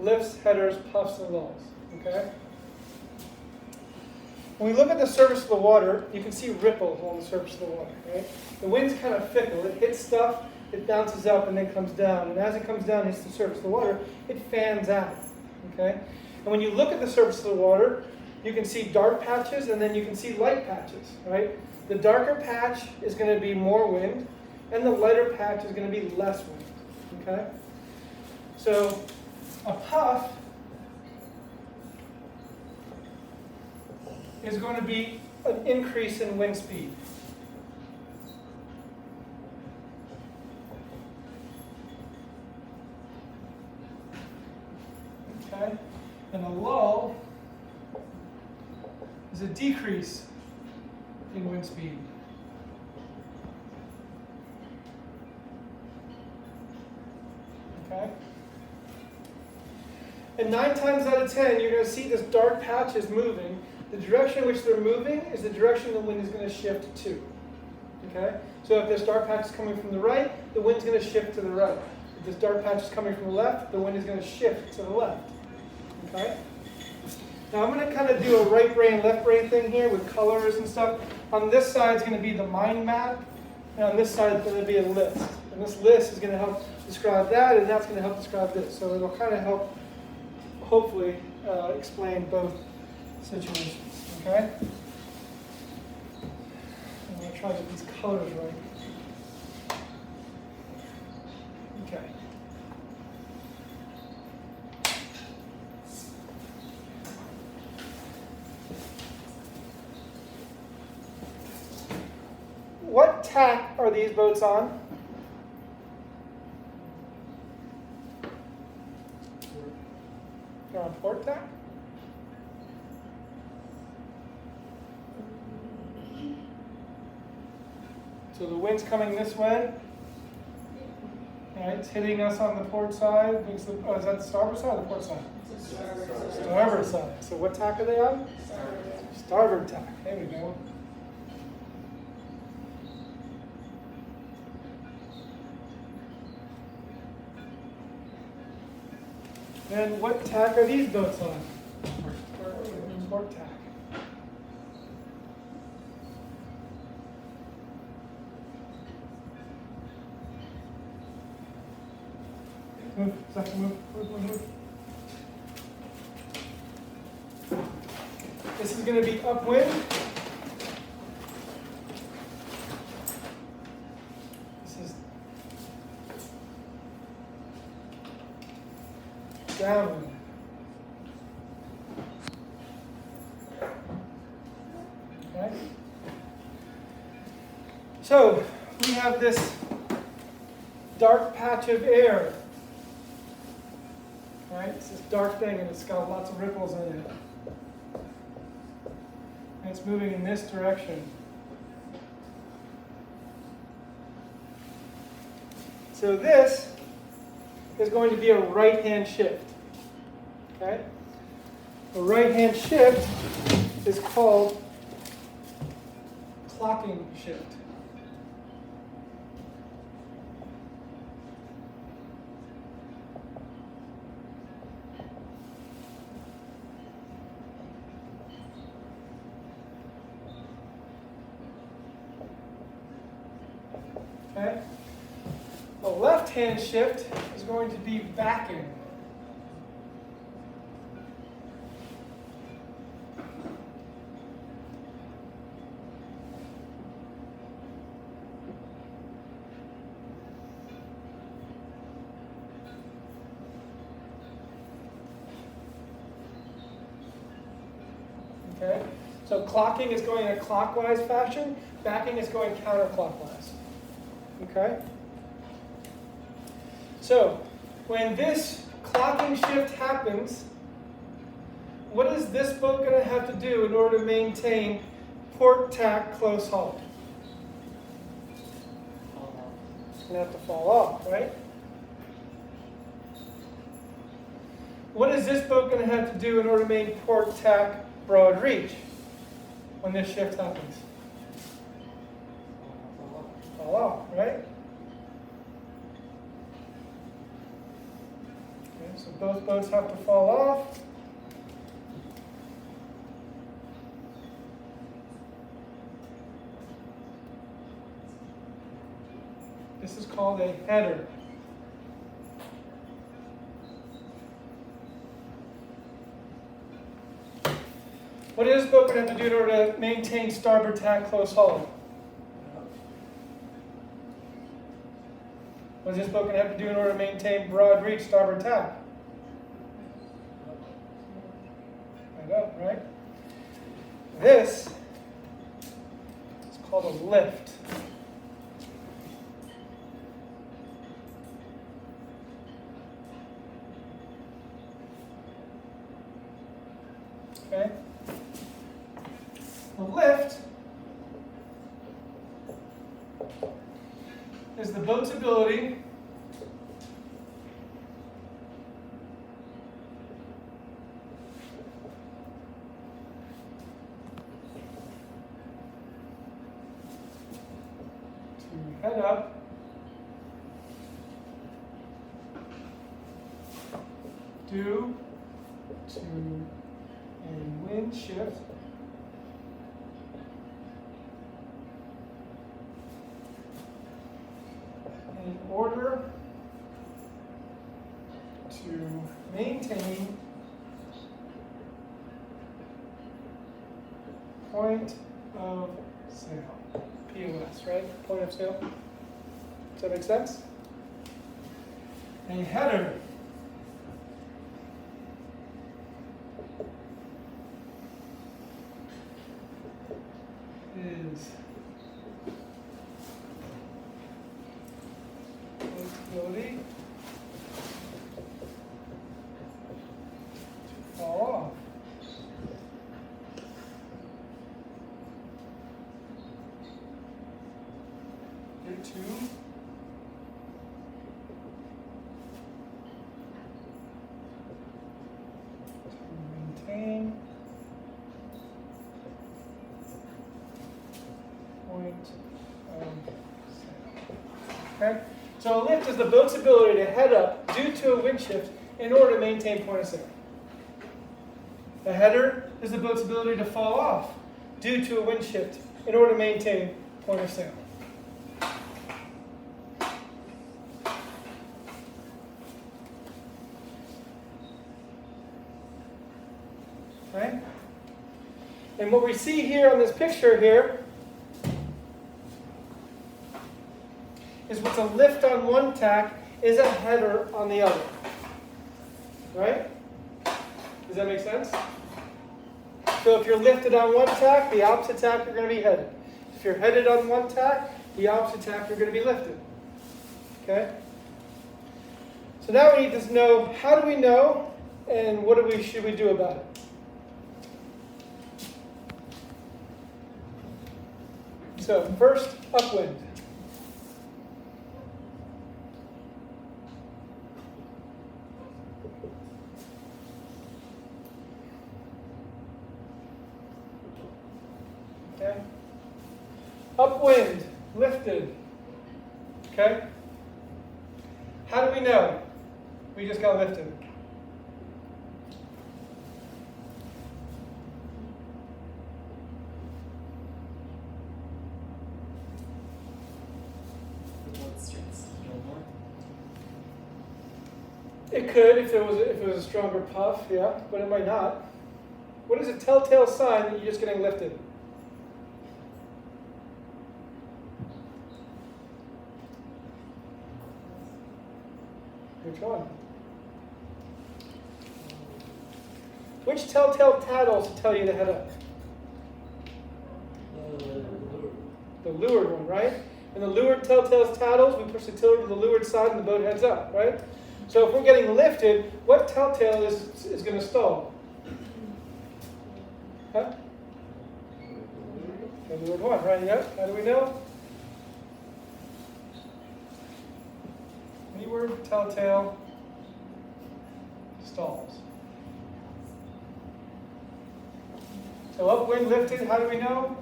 lifts, headers, puffs, and lulls. Okay? When we look at the surface of the water, you can see ripples on the surface of the water. Right? The wind's kind of fickle. It hits stuff, it bounces up, and then comes down. And as it comes down and hits the surface of the water, it fans out. Okay? And when you look at the surface of the water, you can see dark patches and then you can see light patches. Right? The darker patch is going to be more wind, and the lighter patch is going to be less wind. Okay? So a puff is going to be an increase in wind speed. Okay? And a lull is a decrease in wind speed. Okay? And 9 times out of 10, you're going to see this dark patch is moving. The direction in which they're moving is the direction the wind is going to shift to. Okay? So if this dark patch is coming from the right, the wind's going to shift to the right. If this dark patch is coming from the left, the wind is going to shift to the left. Okay? Now I'm going to kind of do a right brain, left brain thing here with colors and stuff. On this side is going to be the mind map, and on this side is going to be a list. And this list is going to help describe that, and that's going to help describe this. So it'll kind of help, hopefully, explain both situations. Okay? I'm going to try to get these colors right. Okay. What tack are these boats on? They're on port tack? So the wind's coming this way. Right, it's hitting us on the port side. Oh, is that the starboard side or the port side? Starboard side. So what tack are they on? Starboard tack. There we go. And what tack are these boats on? Port tack. Move, second move. This is going to be upwind. This is downwind. Okay. So we have this dark patch of air. Right? It's this dark thing and it's got lots of ripples in it. And it's moving in this direction. So this is going to be a right-hand shift. Okay? A right-hand shift is called clocking shift. Okay? A left-hand shift is going to be backing. Okay? So clocking is going in a clockwise fashion, backing is going counterclockwise. Okay? So, when this clocking shift happens, what is this boat going to have to do in order to maintain port tack close hauled? It's going to have to fall off, right? What is this boat going to have to do in order to maintain port tack broad reach when this shift happens? Fall off, right? Okay, so both boats have to fall off. This is called a header. What is this boat going to have to do in order to maintain starboard tack close haul? What is this boat going to have to do in order to maintain broad reach starboard tack? Right up, right? This is called a lift. Okay? The lift is the boat's ability to head up due to a wind shift in order to maintain point of sail. POS, right? Point of sail. Does that make sense? A header is ability to fall off. Due to maintain point of sail. Okay? So a lift is the boat's ability to head up due to a wind shift in order to maintain point of sail. A header is the boat's ability to fall off due to a wind shift in order to maintain point of sail. Okay? And what we see here on this picture here is what's a lift on one tack is a header on the other. Right? Does that make sense? So if you're lifted on one tack, the opposite tack you're going to be headed. If you're headed on one tack, the opposite tack you're going to be lifted. Okay? So now we need to know, how do we know and what should we do about it? So first, upwind. Okay. Upwind, lifted. Okay. How do we know we just got lifted? It could if it was a stronger puff, yeah, but it might not. What is a telltale sign that you're just getting lifted? Which one? Which telltale tattles tell you to head up? The leeward one, right? And the leeward telltale tattles, we push the tiller to the leeward side and the boat heads up, right? So if we're getting lifted, what telltale is going to stall? Huh? The leeward one, right? Yep. How do we know? Leeward telltale stalls. So upwind lifted, how do we know?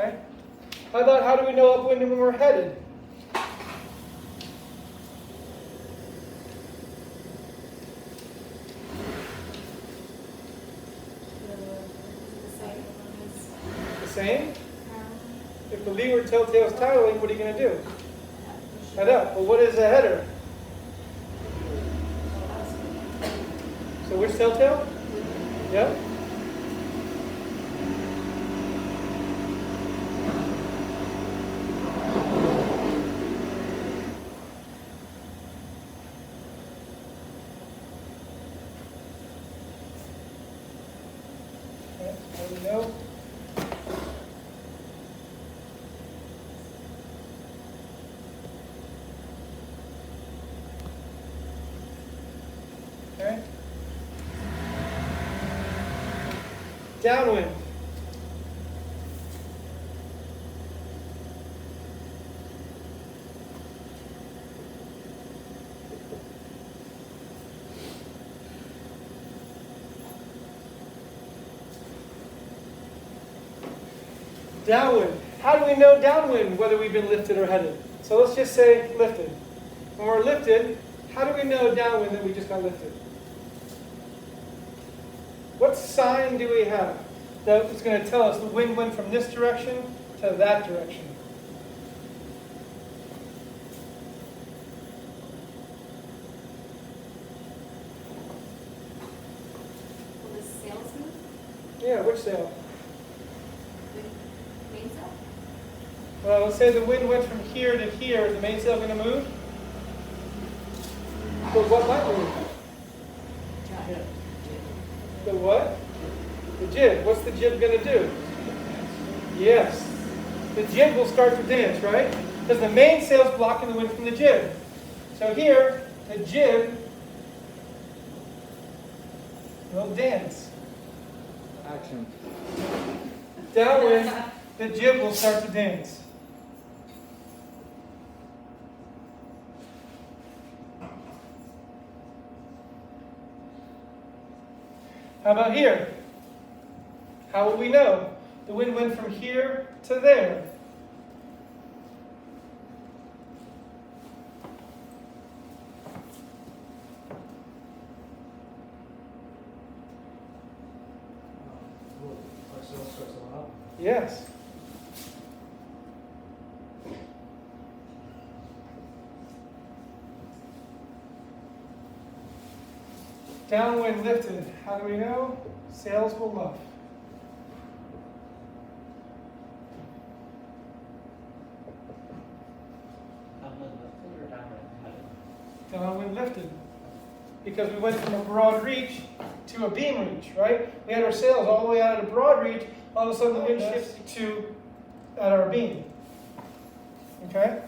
Okay? How do we know upwind when we're headed? The same? If the leeward telltale is tidling, what are you going to do? Head up. Well, what is a header? So which telltale? Yep. Okay, how do we know? Okay. Downwind. Downwind. How do we know downwind whether we've been lifted or headed? So let's just say lifted. When we're lifted, how do we know downwind that we just got lifted? What sign do we have that is going to tell us the wind went from this direction to that direction? Will the sails move? Yeah, which sail? The mainsail? Well, let's say the wind went from here to here. Is the mainsail going to move? But what might move? The what? The jib. What's the jib going to do? Yes. The jib will start to dance, right? Because the mainsail's blocking the wind from the jib. So here, the jib will dance. Action. Downwind, the jib will start to dance. How about here? How will we know? The wind went from here to there. Our sail starts going up. Yes. Downwind lifted. How do we know? Sails will luff. Downwind lifted or downwind headed? Downwind lifted. Because we went from a broad reach to a beam reach, right? We had our sails all the way out at a broad reach. All of a sudden the wind shifts to at our beam. Okay?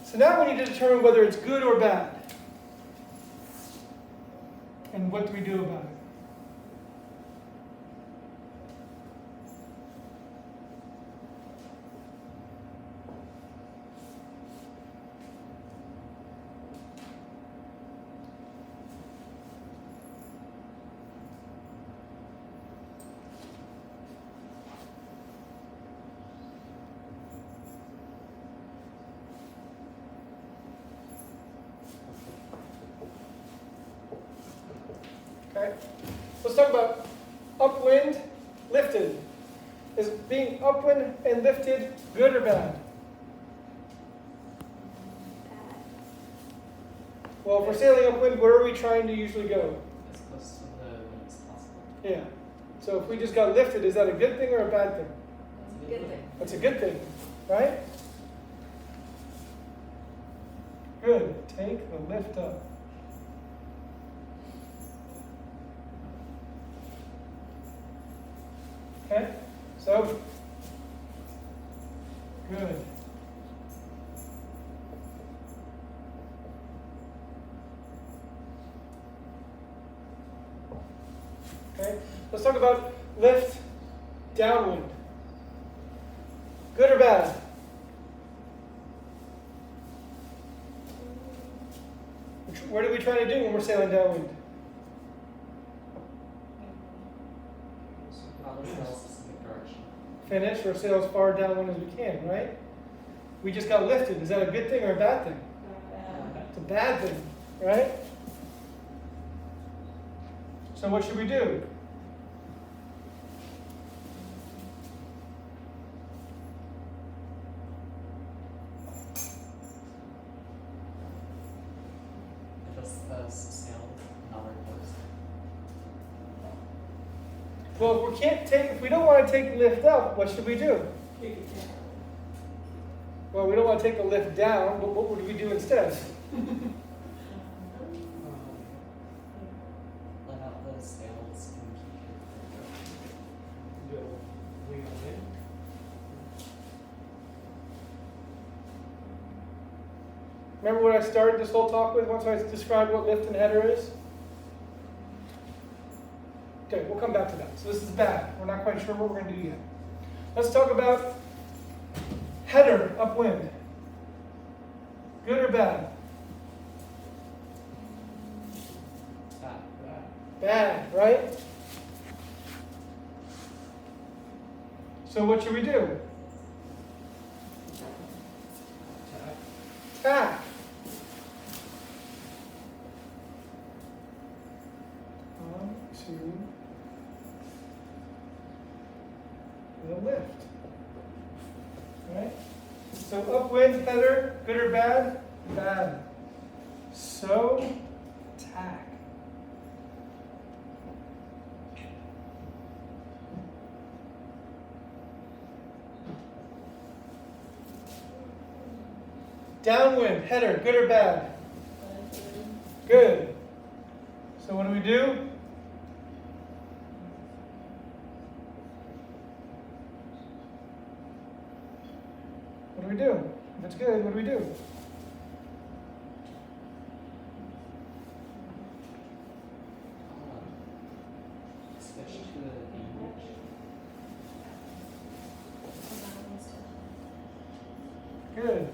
So now we need to determine whether it's good or bad. And what do we do about it? Okay? Let's talk about upwind, lifted. Is being upwind and lifted good or bad? Bad. Well, if we're sailing upwind, where are we trying to usually go? As close to the wind as possible. Yeah. So if we just got lifted, is that a good thing or a bad thing? That's a good thing. That's a good thing, right? Good. Take the lift up. Okay? So, good. Okay? Let's talk about lift downwind. Good or bad? What are we trying to do when we're sailing downwind? So follow the sail specific direction. finish or sail as far downwind as we can, right? We just got lifted. Is that a good thing or a bad thing? It's a bad thing, right? So what should we do? Just the sail another course. Well, if we don't want to take the lift up, what should we do? Well, we don't want to take the lift down, but what would we do instead? Let out the sails and keep your Remember what I started this whole talk with once I described what lift and header is? Okay, we'll come back to that. So this is bad. We're not quite sure what we're going to do yet. Let's talk about header upwind. Good or bad? Bad, right? So what should we do? Tack. On to the lift. Right? So upwind, header, good or bad? Bad. So tack. Downwind, header, good or bad? Good. So what do we do? What do we do? If it's good, what do we do? switch to the English. Good.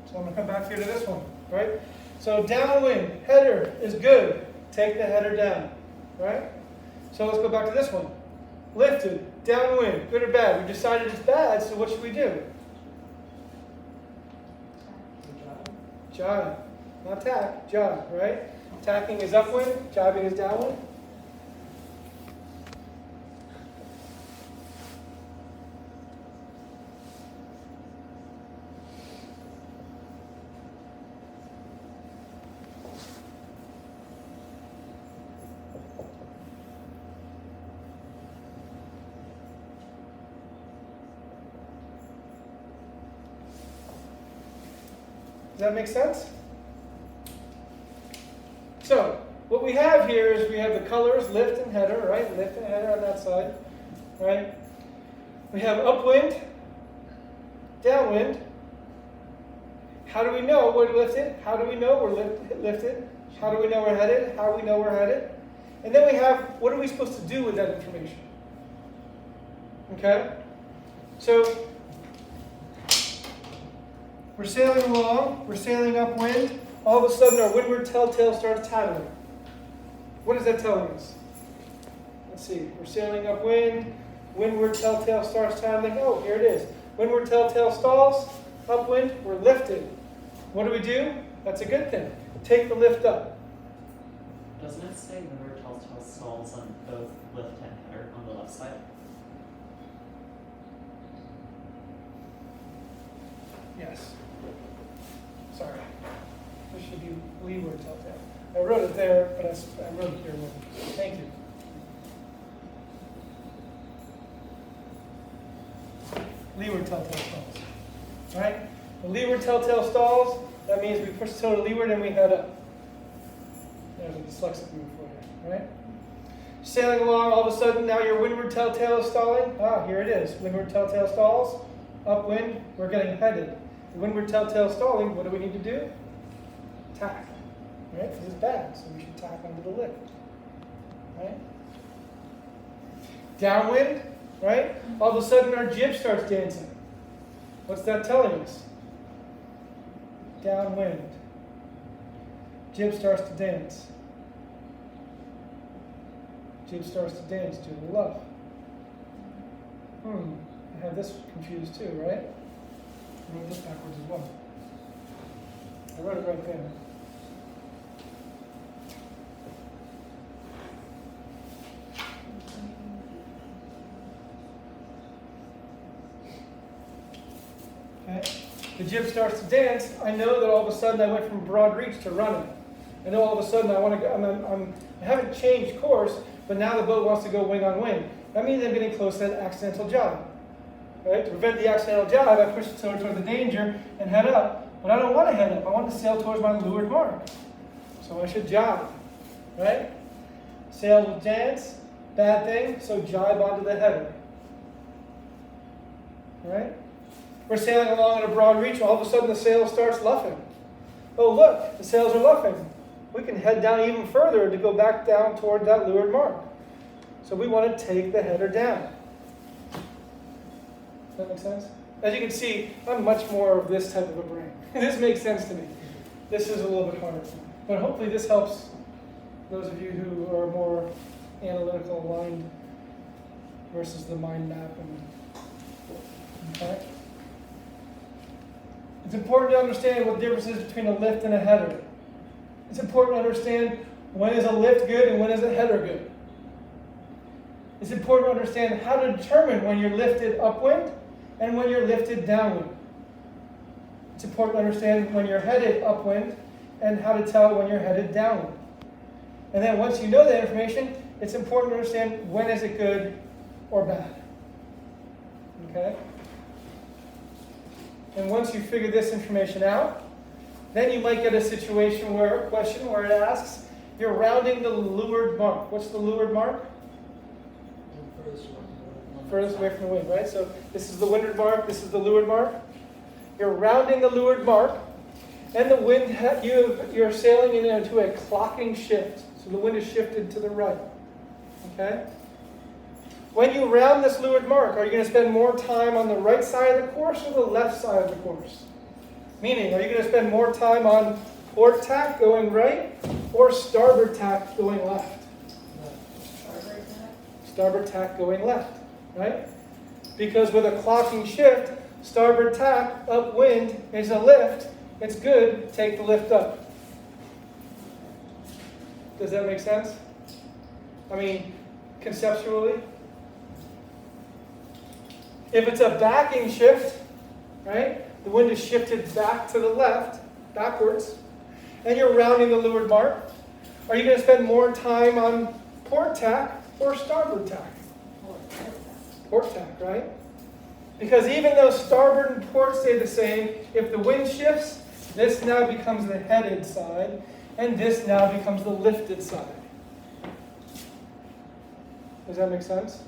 So I'm going to come back here to this one, right? So downwind, header is good. Take the header down, right? So let's go back to this one. Lifted, downwind, good or bad? We decided it's bad, so what should we do? Jibe. Not tack, jibe, right? Tacking is upwind, jibing is downwind. Does that make sense? So, what we have here is we have the colors, lift and header, right? Lift and header on that side, right? We have upwind, downwind. How do we know we're lifted? How do we know we're lifted? How do we know we're headed? How do we know we're headed? And then we have, what are we supposed to do with that information? Okay? So, we're sailing along, we're sailing upwind. All of a sudden, our windward telltale starts tattling. What is that telling us? Let's see. We're sailing upwind. Windward telltale starts tattling. Oh, here it is. Windward telltale stalls. Upwind. We're lifted. What do? That's a good thing. Take the lift up. Doesn't it say windward telltale stalls on both lift and header on the left side? Yes. Sorry. This should be leeward telltale. I wrote it there, but I wrote it here. Thank you. Leeward telltale stalls. Right? The leeward telltale stalls, that means we push the toe to leeward and we head up. There's a dyslexic move for you, right? Sailing along, all of a sudden, now your windward telltale is stalling. Ah, here it is. Windward telltale stalls. Upwind, we're getting headed. The windward telltale stalling, what do we need to do? Tack. Right? Because it's bad, so we should tack onto the lift. Right? Downwind, right? All of a sudden our jib starts dancing. What's that telling us? downwind. Jib starts to dance. Jib starts to dance to the left. I have this confused too, right? I wrote this backwards as well. I wrote it right there. Okay. The jib starts to dance. I know that all of a sudden I went from broad reach to running. I know all of a sudden I want to go. I haven't changed course, but now the boat wants to go wing on wing. That means I'm getting close to that accidental jibe. Right? To prevent the accidental jibe, I push the sail toward the danger and head up. But I don't want to head up. I want to sail towards my leeward mark. So I should jibe. Right? Sail will dance. Bad thing. So jibe onto the header. Right? We're sailing along in a broad reach. All of a sudden the sail starts luffing. Oh look, the sails are luffing. We can head down even further to go back down toward that leeward mark. So we want to take the header down. Does that make sense? As you can see, I'm much more of this type of a brain. This makes sense to me. This is a little bit harder. But hopefully this helps those of you who are more analytical aligned versus the mind map. Okay? It's important to understand what the difference is between a lift and a header. It's important to understand when is a lift good and when is a header good. It's important to understand how to determine when you're lifted upwind and when you're lifted downwind. It's important to understand when you're headed upwind and how to tell when you're headed downwind. And then once you know that information, it's important to understand when is it good or bad. Okay? And once you figure this information out, then you might get a situation where, a question where it asks, you're rounding the leeward mark. What's the leeward mark? Furthest away from the wind, right? So this is the windward mark, this is the leeward mark. You're rounding the leeward mark, and the wind, you're sailing into a clocking shift. So the wind is shifted to the right. Okay? When you round this leeward mark, are you going to spend more time on the right side of the course or the left side of the course? Meaning, are you going to spend more time on port tack going right or starboard tack going left? Starboard tack going left, right? Because with a clocking shift, starboard tack upwind is a lift. It's good, take the lift up. Does that make sense? I mean, conceptually? If it's a backing shift, right? The wind is shifted back to the left, backwards, and you're rounding the leeward mark. Are you going to spend more time on port tack or starboard tack? Port tack, right? Because even though starboard and port stay the same, if the wind shifts, this now becomes the headed side, and this now becomes the lifted side. Does that make sense?